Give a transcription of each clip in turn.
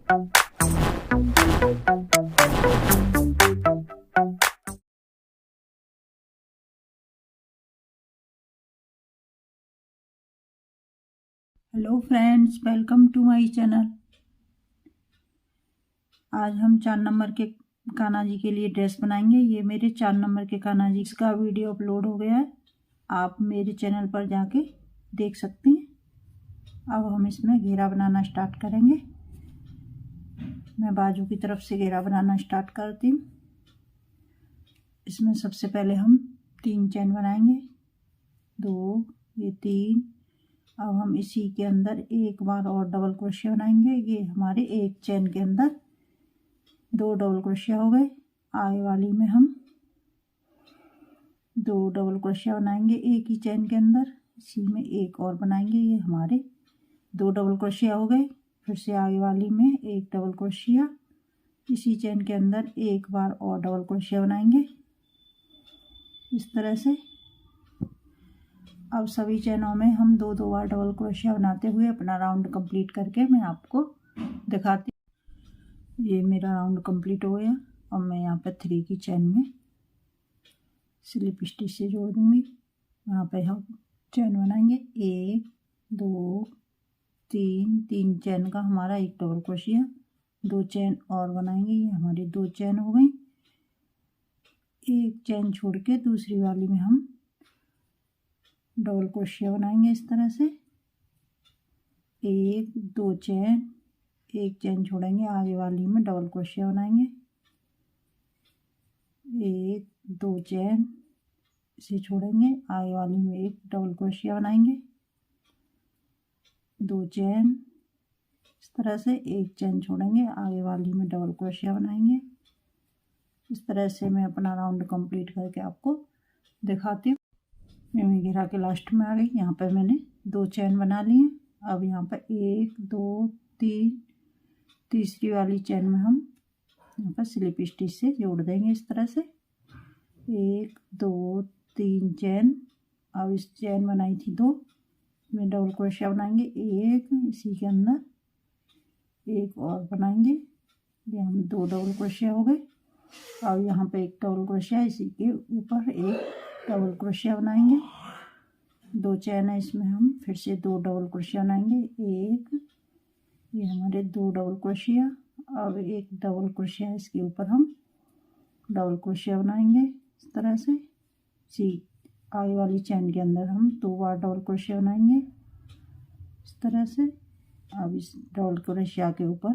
Hello friends, welcome to my channel. आज हम 4 number के कान्हा जी के लिए ड्रेस बनाएंगे। ये मेरे 4 नंबर के कान्हा जी का वीडियो अपलोड हो गया है, आप मेरे चैनल पर जाके देख सकते हैं। अब हम इसमें घेरा बनाना स्टार्ट करेंगे। मैं बाजू की तरफ से घेरा बनाना स्टार्ट करती हूँ। इसमें सबसे पहले हम 3 चैन बनाएंगे, 2, ये 3। अब हम इसी के अंदर एक बार और डबल क्रोशिया बनाएंगे। ये हमारे एक चैन के अंदर 2 डबल क्रोशिया हो गए। आगे वाली में हम 2 डबल क्रोशिया बनाएंगे एक ही चैन के अंदर। इसी में एक और बनाएंगे, ये हमारे 2 डबल क्रोशिया हो गए। फिर से आगे वाली में एक डबल क्रोशिया, इसी चैन के अंदर एक बार और डबल क्रोशिया बनाएंगे इस तरह से। अब सभी चैनों में हम 2-2 बार डबल क्रोशिया बनाते हुए अपना राउंड कंप्लीट करके मैं आपको दिखाती हूँ। ये मेरा राउंड कंप्लीट हो गया। अब मैं यहाँ पर 3 की चैन में स्लिप स्टिच से जोड़ दूँगी। यहाँ पे हम चैन बनाएंगे 1, 2, 3 चैन का हमारा एक डबल क्रोशिया, 2 चैन और बनाएंगे। ये हमारी 2 चैन हो गई। एक चैन छोड़ के दूसरी वाली में हम डबल क्रोशिया बनाएंगे इस तरह से। 1, 2 चैन, एक चैन छोड़ेंगे, आगे वाली में डबल क्रोशिया बनाएंगे। 1, 2 चैन, इसे छोड़ेंगे, आगे वाली में एक डबल क्रोशिया बनाएंगे। 2 चैन, इस तरह से एक चैन छोड़ेंगे, आगे वाली में डबल क्रोशिया बनाएंगे। इस तरह से मैं अपना राउंड कंप्लीट करके आपको दिखाती हूँ। मैं घेरा के लास्ट में आ गई। यहाँ पर मैंने 2 चैन बना ली हैं। अब यहाँ पर 1, 2, 3, तीसरी वाली चैन में हम यहाँ पर स्लिप स्टिच से जोड़ देंगे इस तरह से। 1, 2, 3 चैन। अब इस चैन बनाई थी 2 में डबल क्रोशिया बनाएंगे, एक इसी के अंदर एक और बनाएंगे। ये हम 2 डबल क्रोशिया हो गए। और यहाँ पे एक डबल क्रोशिया, इसी के ऊपर एक डबल क्रोशिया बनाएंगे। 2 चैन है, इसमें हम फिर से 2 डबल क्रोशिया बनाएंगे। एक, ये हमारे 2 डबल क्रोशिया। अब एक डबल क्रोशिया, इसके ऊपर हम डबल क्रोशिया बनाएंगे इस तरह से। सी आगे वाली चैन के अंदर हम 2 बार डबल क्रोशिया बनाएंगे इस तरह से। अब इस डबल क्रोशिया के ऊपर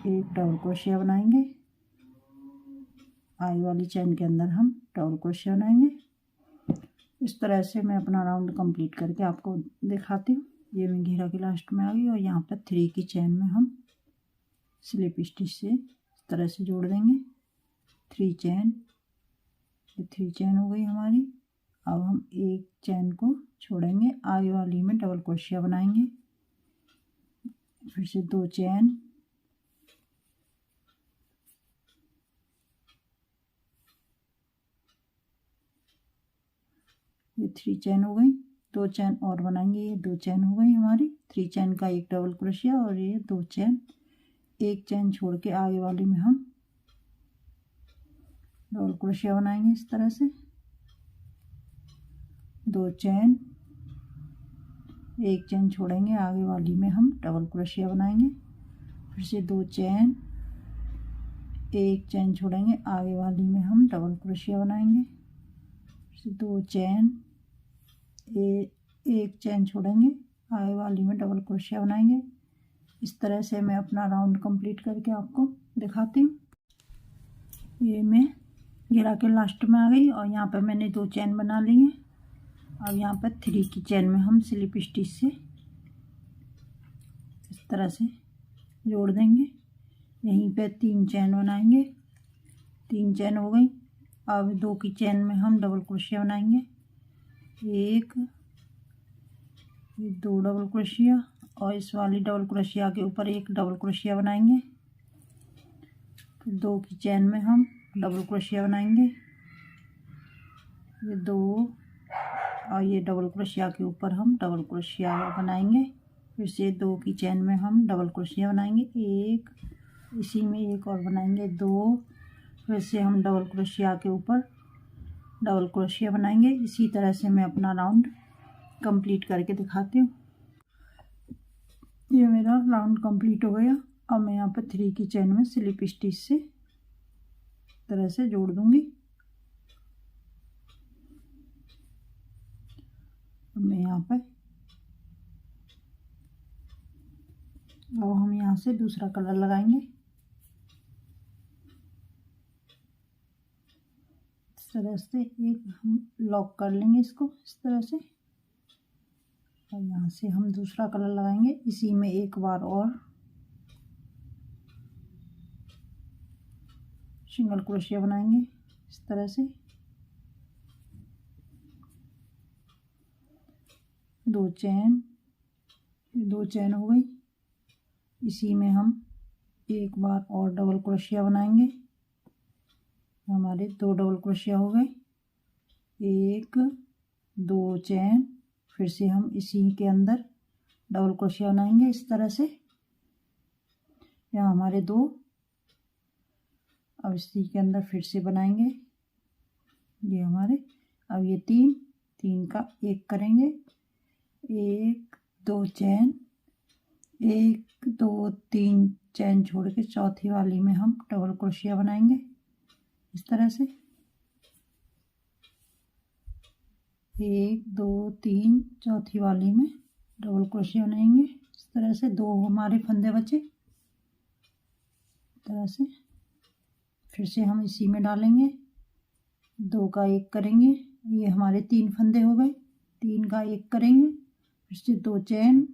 एक डबल क्रोशिया बनाएंगे, आगे वाली चैन के अंदर हम डबल क्रोशिया बनाएंगे। इस तरह से मैं अपना राउंड कंप्लीट करके आपको दिखाती हूँ। ये मैं घेरा के लास्ट में आ गई और यहाँ पर 3 की चैन में हम स्लिप स्टिच से इस तरह से जोड़ देंगे। 3 चैन, ये 3 चैन हो गई हमारी। अब हम एक चैन को छोड़ेंगे, आगे वाली में डबल क्रोशिया बनाएंगे। फिर से 2 चैन, ये 3 चैन हो गई। 2 चैन और बनाएंगे, ये 2 चैन हो गई हमारी। 3 चैन का एक डबल क्रोशिया और ये 2 चैन। एक चैन छोड़ के आगे वाली में हम डबल क्रोशिया बनाएंगे इस तरह से। 2 चैन, एक चैन छोड़ेंगे, आगे वाली में हम डबल क्रोशिया बनाएंगे। फिर से 2 चैन, एक चैन छोड़ेंगे, आगे वाली में हम डबल क्रोशिया बनाएंगे। फिर से 2 चैन, एक चैन छोड़ेंगे, आगे वाली में डबल क्रोशिया बनाएंगे। इस तरह से मैं अपना राउंड कंप्लीट करके आपको दिखाती हूँ। ये मैं घेरा के लास्ट में आ गई और यहाँ पर मैंने 2 चैन बना ली हैं। अब यहाँ पर 3 की चैन में हम स्लिप स्टिच से इस तरह से जोड़ देंगे। यहीं पे 3 चैन बनाएंगे। 3 चैन हो गई। अब 2 की चैन में हम डबल क्रोशिया बनाएंगे। एक, 2 डबल क्रोशिया और इस वाली डबल क्रोशिया के ऊपर एक डबल क्रोशिया बनाएंगे। फिर 2 की चैन में हम डबल क्रोशिया बनाएंगे, ये 2 और ये डबल क्रोशिया के ऊपर हम डबल क्रोशिया बनाएंगे फिर से 2 की चेन में हम डबल क्रोशिया बनाएंगे, एक, इसी में एक और बनाएंगे 2, फिर से हम डबल क्रोशिया के ऊपर डबल क्रोशिया बनाएंगे। इसी तरह से मैं अपना राउंड कंप्लीट करके दिखाती हूँ। ये मेरा राउंड कंप्लीट हो गया। अब मैं यहाँ पर 3 की चेन में स्लिप स्टिच से तरह से जोड़ दूंगी। अब मैं यहाँ पर अब हम यहाँ से दूसरा कलर लगाएंगे। इस तरह से एक हम लॉक कर लेंगे इसको इस तरह से, और यहाँ से हम दूसरा कलर लगाएंगे। इसी में एक बार और सिंगल क्रोशिया बनाएंगे इस तरह से, 2 चेन, 2 चेन हो गई। इसी में हम एक बार और डबल क्रोशिया बनाएंगे। हमारे 2 डबल क्रोशिया हो गए, 1 2 चेन, फिर से हम इसी के अंदर डबल क्रोशिया बनाएंगे इस तरह से। यहाँ हमारे 2, अब इसी के अंदर फिर से बनाएंगे ये हमारे। अब ये 3 का 1 करेंगे, 1 2 चेन, 1 2 3 चेन छोड़ के चौथी वाली में हम डबल क्रोशिया बनाएंगे इस तरह से, 1 2 3 चौथी वाली में डबल क्रोशिया बनाएंगे इस तरह से। 2 हमारे फंदे बचे इस तरह से, फिर से हम इसी में डालेंगे, 2 का 1 करेंगे। ये हमारे 3 फंदे हो गए, 3 का 1 करेंगे, फिर से 2 चेन,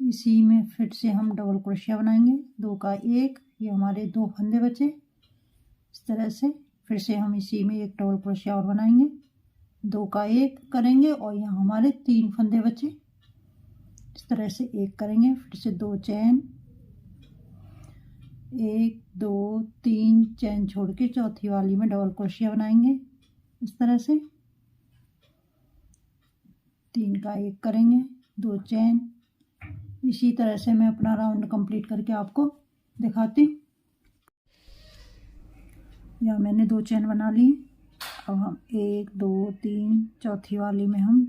इसी में फिर से हम डबल क्रोशिया बनाएंगे, 2 का 1, ये हमारे 2 फंदे बचे इस तरह से। फिर से हम इसी में एक डबल क्रोशिया और बनाएंगे, 2 का 1 करेंगे, और यहाँ हमारे 3 फंदे बचे इस तरह से 1 करेंगे, फिर से 2 चेन, 1 2 3 चेन छोड़ के चौथी वाली में डबल क्रोशिया बनाएंगे इस तरह से, 3 का 1 करेंगे, 2 चेन। इसी तरह से मैं अपना राउंड कंप्लीट करके आपको दिखाती हूँ। यहाँ मैंने 2 चेन बना ली। अब हम 1 2 3 चौथी वाली में हम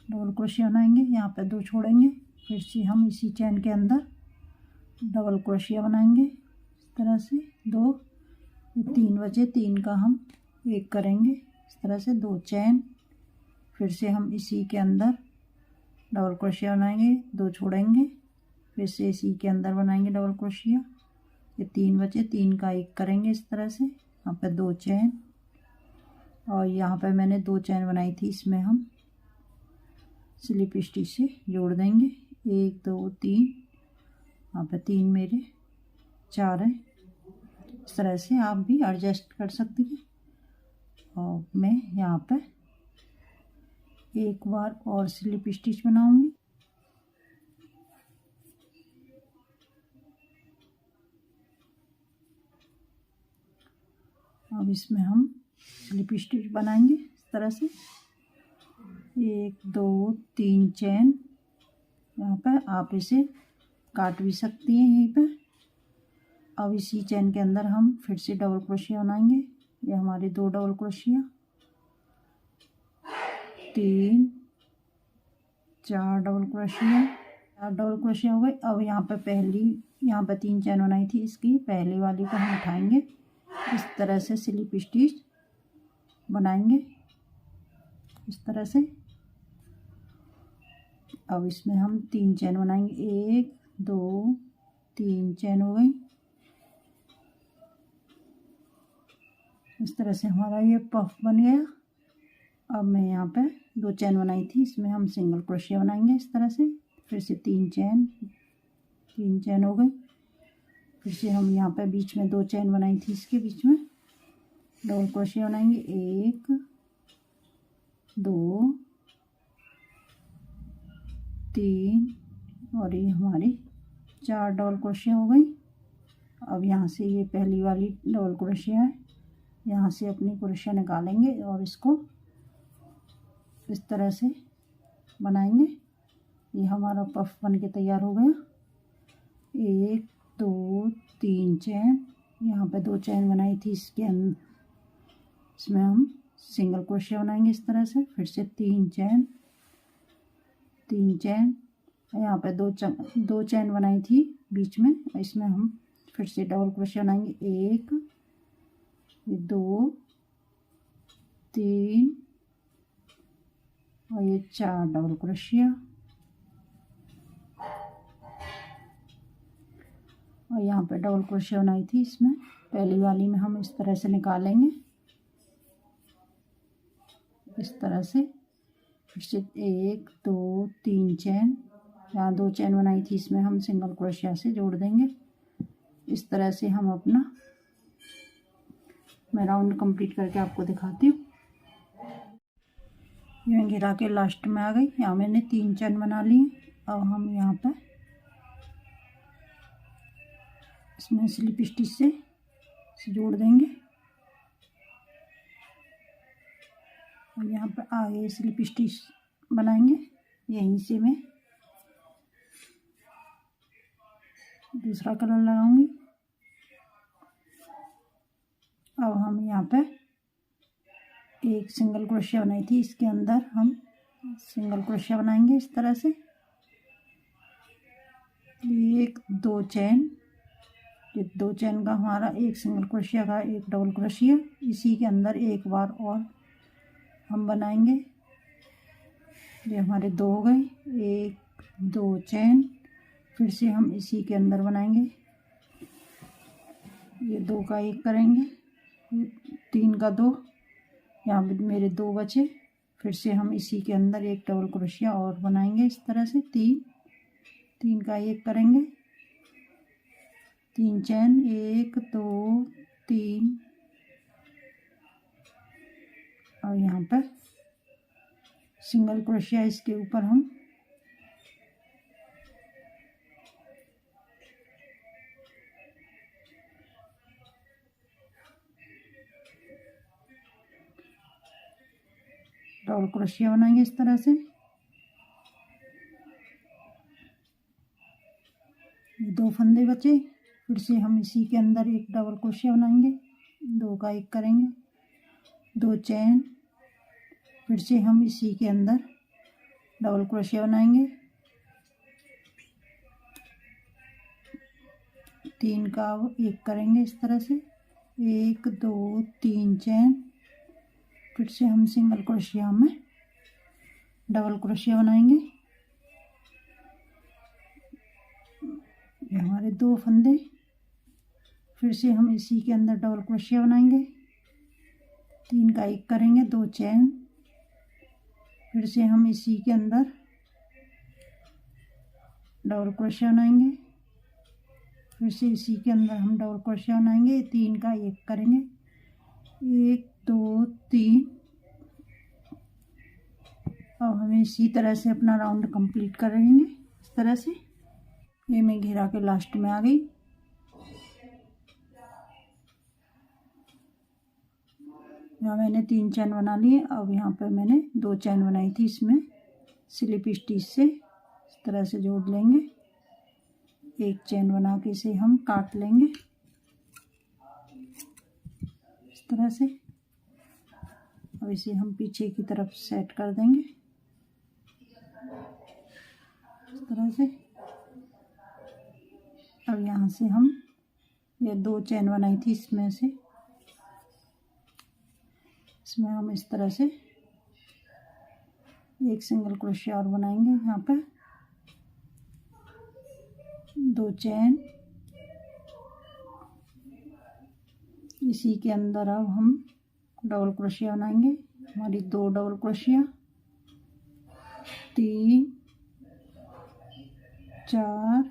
डबल क्रोशिया बनाएंगे, यहाँ पे 2 छोड़ेंगे, फिर से हम इसी चेन के अंदर डबल क्रोशिया बनाएंगे इस तरह से। 2, 3 बचे, 3 का हम 1 करेंगे इस तरह से, 2 चेन, फिर से हम इसी के अंदर डबल क्रोशिया बनाएंगे, 2 छोड़ेंगे, फिर से इसी के अंदर बनाएंगे डबल क्रोशिया। ये 3 बचे, 3 का 1 करेंगे इस तरह से, यहाँ पे 2 चेन, और यहाँ पे मैंने 2 चेन बनाई थी, इसमें हम स्लिप स्टिच से जोड़ देंगे। 1 2 3, यहाँ पे 3 मेरे 4 है। इस तरह से आप भी एडजस्ट कर सकती हैं। और मैं यहाँ पे एक बार और स्लिप स्टिच बनाऊंगी। अब इसमें हम स्लिप स्टिच बनाएंगे इस तरह से, 1 2 3 चेन, यहाँ पर आप इसे काट भी सकती हैं यहीं पर। अब इसी चेन के अंदर हम फिर से डबल क्रोशिया बनाएंगे। ये हमारे 2 double crochet, 3 4 double crochet, 4 double crochet हो गए। अब यहाँ पर यहाँ पर 3 चेन बनाई थी, इसकी पहली वाली को हम उठाएंगे, इस तरह से स्लिप स्टिच बनाएंगे इस तरह से। अब इसमें हम 3 चेन बनाएंगे, 1 2 3 चेन हो गई। इस तरह से हमारा ये पफ बन गया। अब मैं यहाँ पे 2 चेन बनाई थी, इसमें हम सिंगल क्रोशिया बनाएंगे इस तरह से, फिर से 3 चेन हो गई। फिर से हम यहाँ पे बीच में 2 चेन बनाई थी, इसके बीच में डबल क्रोशिया बनाएंगे, 1 2 3, और ये हमारी 4 डबल क्रोशिया हो गई। अब यहाँ से ये पहली वाली डबल क्रोशिया है, यहाँ से अपनी क्रोशिया निकालेंगे और इसको इस तरह से बनाएंगे ये हमारा पफ बन के तैयार हो गया। 1 2 3 चैन, यहाँ पे 2 चैन बनाई थी इसके अंदर, इसमें हम सिंगल क्रोशिया बनाएंगे इस तरह से। फिर से 3 चैन, यहाँ पे 2 चैन बनाई थी बीच में, इसमें हम फिर से डबल क्रोशिया बनाएंगे। 1 2 3 और ये 4 डबल क्रोशिया, और यहाँ पे डबल क्रोशिया बनाई थी इसमें पहली वाली में हम इस तरह से निकालेंगे, इस तरह से। फिर से 1 2 3 चैन, यहाँ 2 चैन बनाई थी इसमें हम सिंगल क्रोशिया से जोड़ देंगे। इस तरह से हम अपना, मैं राउंड कंप्लीट करके आपको दिखाती हूँ। ये घेरा के लास्ट में आ गई, यहाँ मैंने 3 चैन बना ली। अब हम यहाँ पर इसमें स्लिप स्टिच से जोड़ देंगे, और यहाँ पर आगे स्लिप स्टिच बनाएंगे। यहीं से मैं दूसरा कलर लगाऊंगी। अब हम यहाँ पर एक सिंगल क्रोशिया बनाई थी, इसके अंदर हम सिंगल क्रोशिया बनाएंगे इस तरह से। 1 2 चैन, ये 2 चैन का हमारा एक सिंगल क्रोशिया का एक डबल क्रोशिया, इसी के अंदर एक बार और हम बनाएंगे। ये हमारे 2 हो गए। 1 2 चैन, फिर से हम इसी के अंदर बनाएंगे। ये 2 का 1 करेंगे, 3 का 2, यहाँ पे मेरे 2 बचे। फिर से हम इसी के अंदर एक डबल क्रोशिया और बनाएंगे इस तरह से। 3 का 1 करेंगे, 3 चैन, 1 2 3, और यहाँ पर सिंगल क्रोशिया इसके ऊपर हम डबल क्रोशिया बनाएंगे इस तरह से। 2 फंदे बचे, फिर से हम इसी के अंदर एक डबल क्रोशिया बनाएंगे। 2 का 1 करेंगे, 2 चैन, फिर से हम इसी के अंदर डबल क्रोशिया बनाएंगे। 3 का 1 करेंगे इस तरह से। 1 2 3 चैन, फिर से हम सिंगल क्रोशिया में डबल क्रोशिया बनाएंगे। ये हमारे 2 फंदे, फिर से हम इसी के अंदर डबल क्रोशिया बनाएंगे। 3 का 1 करेंगे, 2 चैन, फिर से हम इसी के अंदर डबल क्रोशिया बनाएंगे। फिर से इसी के अंदर हम डबल क्रोशिया बनाएंगे। 3 का 1 करेंगे, 1 2 3। अब हमें इसी तरह से अपना राउंड कंप्लीट करेंगे इस तरह से। ये मैं घेरा के लास्ट में आ गई। यहाँ मैंने 3 चैन बना लिए। अब यहाँ पर मैंने 2 चैन बनाई थी, इसमें स्लिप स्टिच से इस तरह से जोड़ लेंगे। 1 चैन बना के इसे हम काट लेंगे इस तरह से। अब इसे हम पीछे की तरफ सेट कर देंगे इस तरह से। अब यहाँ से हम ये 2 चैन बनाई थी, इसमें हम इस तरह से एक सिंगल क्रोशिया और बनाएंगे। यहाँ पर 2 चैन, इसी के अंदर अब हम डबल क्रोशिया बनाएंगे। हमारी 2 डबल क्रोशिया, 3 4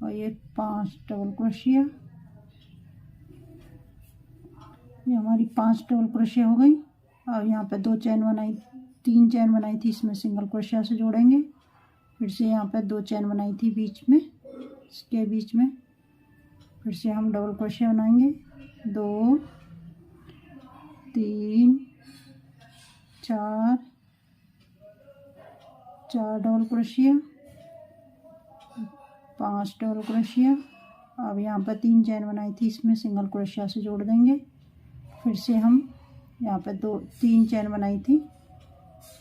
और ये 5 डबल क्रोशिया। ये हमारी 5 डबल क्रोशिया हो गई। अब यहाँ पे 3 चैन बनाई थी, इसमें सिंगल क्रोशिया से जोड़ेंगे। फिर से यहाँ पे 2 चैन बनाई थी बीच में, इसके बीच में, फिर से हम डबल क्रोशिया बनाएंगे। 2 3 4 डबल क्रोशिया, 5 डबल क्रोशिया। अब यहाँ पर 3 चेन बनाई थी, इसमें सिंगल क्रोशिया से जोड़ देंगे। फिर से हम यहाँ पर 3 चेन बनाई थी,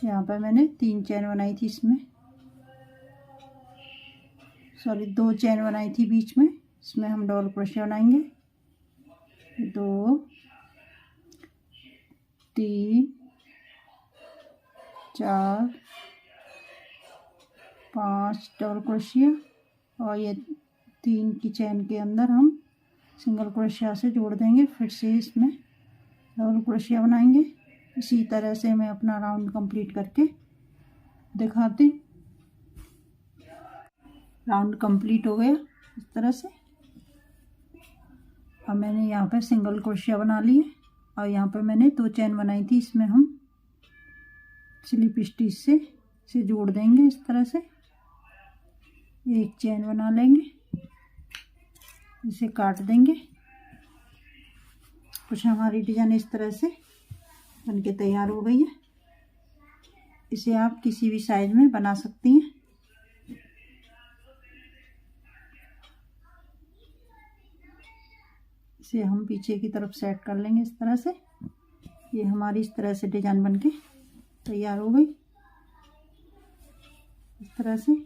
यहाँ पर मैंने 3 चेन बनाई थी, इसमें सॉरी 2 चेन बनाई थी बीच में, इसमें हम डबल क्रोशिया बनाएंगे। 2 3 4 5 डबल क्रोशिया, और ये 3 की चेन के अंदर हम सिंगल क्रोशिया से जोड़ देंगे। फिर से इसमें डबल क्रोशिया बनाएंगे। इसी तरह से मैं अपना राउंड कंप्लीट करके दिखाती। राउंड कंप्लीट हो गया इस तरह से। अब मैंने यहाँ पर सिंगल क्रोशिया बना लिए, और यहाँ पर मैंने 2 चेन बनाई थी, इसमें हम स्लिप स्टिच से जोड़ देंगे। इस तरह से 1 चेन बना लेंगे, इसे काट देंगे। कुछ हमारी डिजाइन इस तरह से बनके तैयार हो गई है। इसे आप किसी भी साइज में बना सकती हैं। इसे हम पीछे की तरफ सेट कर लेंगे इस तरह से। ये हमारी इस तरह से डिजाइन बनके तैयार हो गई इस तरह से।